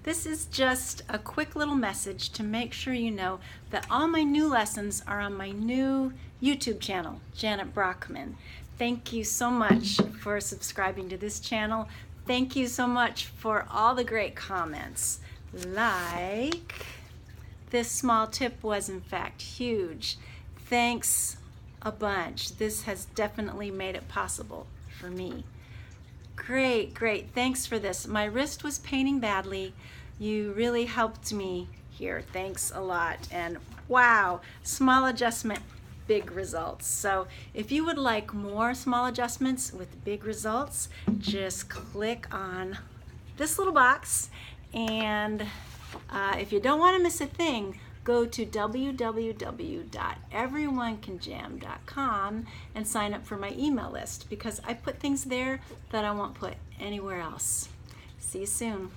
This is just a quick little message to make sure you know that all my new lessons are on my new YouTube channel, Janet Brockman. Thank you so much for subscribing to this channel. Thank you so much for all the great comments. Like, this small tip was in fact huge. Thanks a bunch. This has definitely made it possible for me. Great, great. Thanks for this. My wrist was paining badly. You really helped me here. Thanks a lot. And wow, small adjustment, big results. So if you would like more small adjustments with big results, just click on this little box. And if you don't want to miss a thing, go to www.everyonecanjam.com and sign up for my email list, because I put things there that I won't put anywhere else. See you soon.